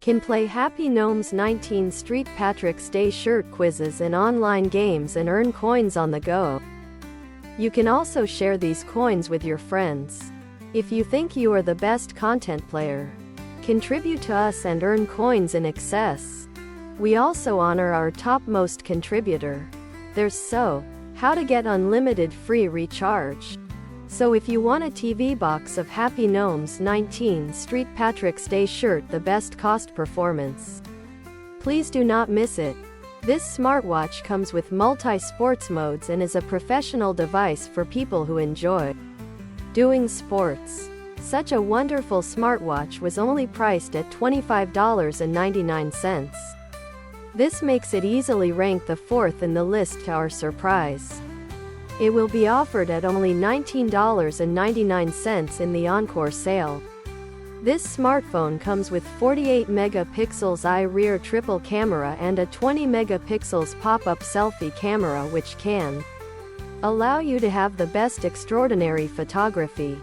Can play Happy Gnomes 19 St. Patrick's Day shirt quizzes and online games and earn coins on the go. You can also share these coins with your friends. If you think you are the best content player, contribute to us and earn coins in excess. We also honor our topmost contributor. There's how to get unlimited free recharge. So if you want a TV box of Happy Gnomes 19 St. Patrick's Day shirt, the best cost performance, please do not miss it. This smartwatch comes with multi-sports modes and is a professional device for people who enjoy doing sports. Such a wonderful smartwatch was only priced at $25.99. This makes it easily rank the fourth in the list to our surprise. It will be offered at only $19.99 in the Encore sale. This smartphone comes with 48 megapixels rear triple camera and a 20 megapixels pop-up selfie camera, which can allow you to have the best extraordinary photography.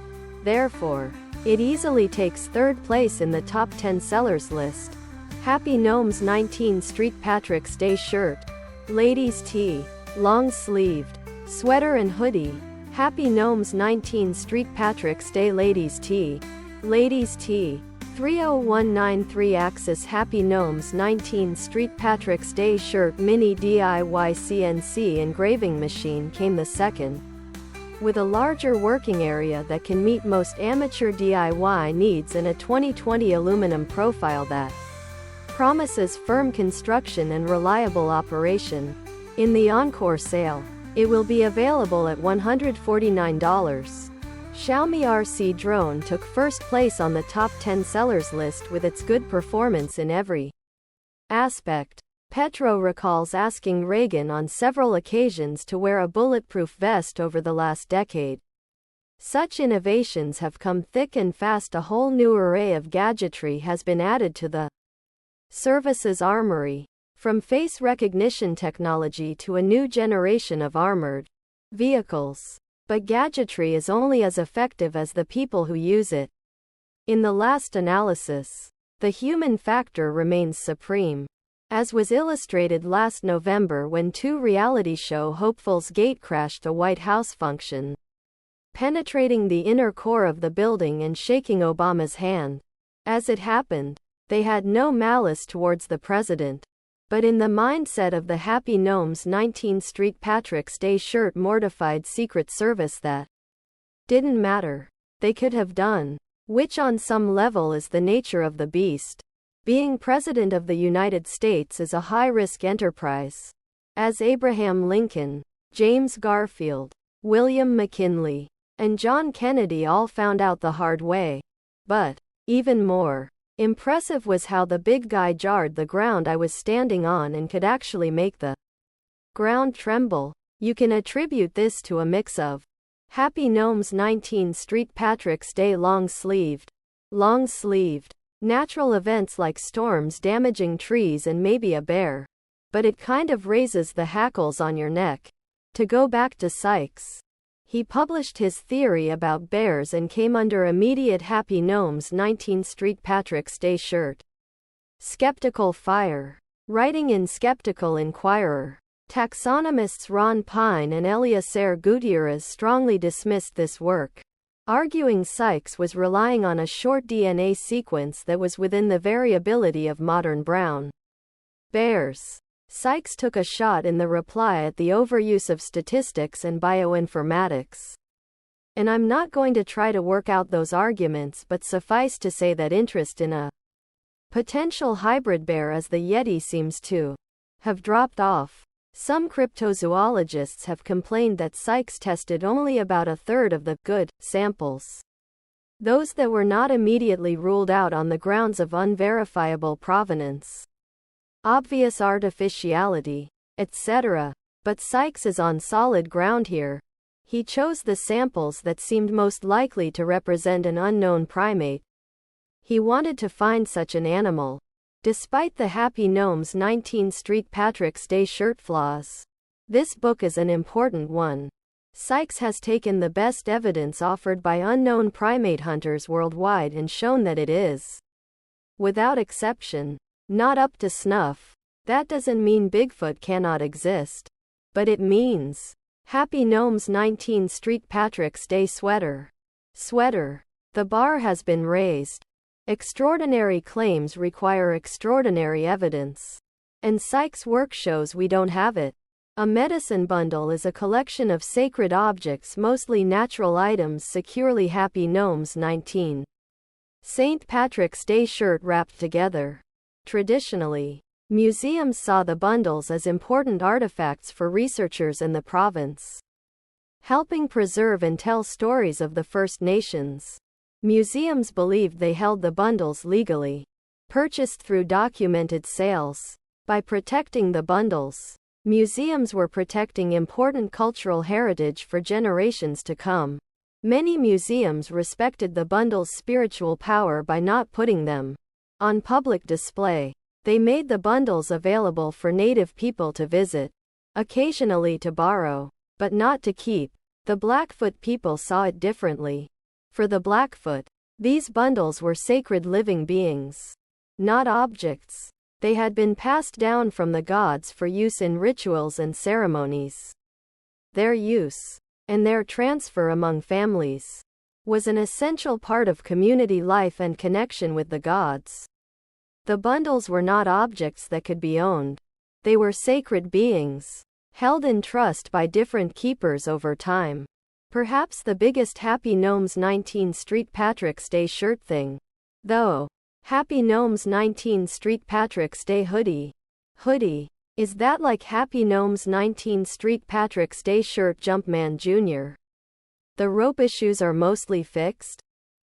Therefore, it easily takes third place in the top 10 sellers list. Happy Gnomes 19 St. Patrick's Day shirt, ladies tee, long-sleeved, sweater and hoodie. Happy Gnomes 19 St. Patrick's Day ladies tee. 30193 Axis Happy Gnomes 19 St. Patrick's Day shirt mini DIY CNC engraving machine came the second. With a larger working area that can meet most amateur DIY needs and a 2020 aluminum profile that promises firm construction and reliable operation. In the Encore sale, it will be available at $149. Xiaomi RC drone took first place on the top 10 sellers list with its good performance in every aspect. Petro recalls asking Reagan on several occasions to wear a bulletproof vest over the last decade. Such innovations have come thick and fast. A whole new array of gadgetry has been added to the services armory. From face recognition technology to a new generation of armored vehicles. But gadgetry is only as effective as the people who use it. In the last analysis, the human factor remains supreme. As was illustrated last November when two reality show hopefuls gatecrashed a White House function, penetrating the inner core of the building and shaking Obama's hand. As it happened, they had no malice towards the president. But in the mindset of the Happy Gnomes 19 St. Patrick's Day shirt mortified Secret Service that didn't matter. They could have done, which on some level is the nature of the beast. Being President of the United States is a high-risk enterprise. As Abraham Lincoln, James Garfield, William McKinley, and John Kennedy all found out the hard way. But, even more impressive was how the big guy jarred the ground I was standing on and could actually make the ground tremble. You can attribute this to a mix of Happy Gnomes 19 St. Patrick's Day long-sleeved, natural events like storms damaging trees and maybe a bear. But it kind of raises the hackles on your neck. To go back to Sykes, he published his theory about bears and came under immediate Happy Gnomes 19 St. Patrick's Day shirt. Skeptical fire. Writing in Skeptical Inquirer, taxonomists Ron Pine and Eliezer Gutierrez strongly dismissed this work, arguing Sykes was relying on a short DNA sequence that was within the variability of modern brown bears. Sykes took a shot in the reply at the overuse of statistics and bioinformatics. And I'm not going to try to work out those arguments, but suffice to say that interest in a potential hybrid bear as the Yeti seems to have dropped off. Some cryptozoologists have complained that Sykes tested only about a third of the good samples. Those that were not immediately ruled out on the grounds of unverifiable provenance, obvious artificiality, etc. But Sykes is on solid ground here. He chose the samples that seemed most likely to represent an unknown primate. He wanted to find such an animal. Despite the Happy Gnomes 19 St. Patrick's Day shirt flaws, this book is an important one. Sykes has taken the best evidence offered by unknown primate hunters worldwide and shown that it is without exception. Not up to snuff. That doesn't mean Bigfoot cannot exist. But it means Happy Gnomes 19 St. Patrick's Day sweater. Sweater. The bar has been raised. Extraordinary claims require extraordinary evidence. And Sykes' work shows we don't have it. A medicine bundle is a collection of sacred objects, mostly natural items, securely Happy Gnomes 19. St. Patrick's Day shirt wrapped together. Traditionally, museums saw the bundles as important artifacts for researchers in the province, helping preserve and tell stories of the First Nations. Museums believed they held the bundles legally, purchased through documented sales. By protecting the bundles, museums were protecting important cultural heritage for generations to come. Many museums respected the bundles' spiritual power by not putting them on public display. They made the bundles available for native people to visit, occasionally to borrow, but not to keep. The Blackfoot people saw it differently. For the Blackfoot, these bundles were sacred living beings, not objects. They had been passed down from the gods for use in rituals and ceremonies. Their use, and their transfer among families, was an essential part of community life and connection with the gods. The bundles were not objects that could be owned. They were sacred beings, held in trust by different keepers over time. Perhaps the biggest Happy Gnomes 19 St. Patrick's Day shirt thing, though, Happy Gnomes 19 St. Patrick's Day hoodie. Hoodie. Is that like Happy Gnomes 19 St. Patrick's Day shirt Jumpman Jr.? The rope issues are mostly fixed.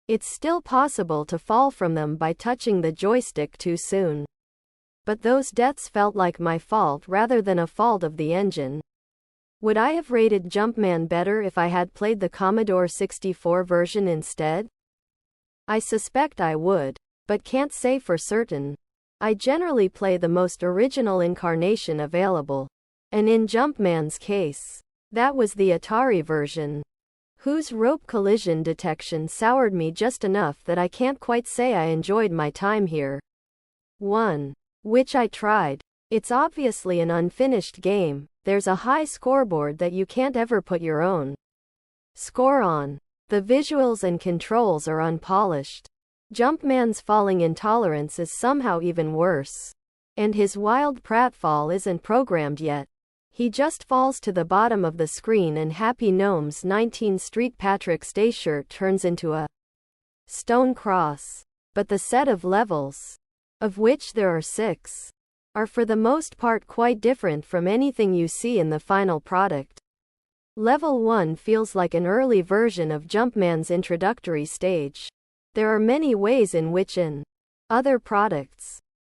It's still possible to fall from them by touching the joystick too soon. But those deaths felt like my fault rather than a fault of the engine. Would I have rated Jumpman better if I had played the Commodore 64 version instead? I suspect I would, but can't say for certain. I generally play the most original incarnation available. And in Jumpman's case, that was the Atari version, whose rope collision detection soured me just enough that I can't quite say I enjoyed my time here. 1. Which I tried. It's obviously an unfinished game. There's a high scoreboard that you can't ever put your own score on. The visuals and controls are unpolished. Jumpman's falling intolerance is somehow even worse. And his wild pratfall isn't programmed yet. He just falls to the bottom of the screen and Happy Gnomes 19 St. Patrick's Day shirt turns into a stone cross. But the set of levels, of which there are 6, are for the most part quite different from anything you see in the final product. Level 1 feels like an early version of Jumpman's introductory stage. There are many ways in which in other products,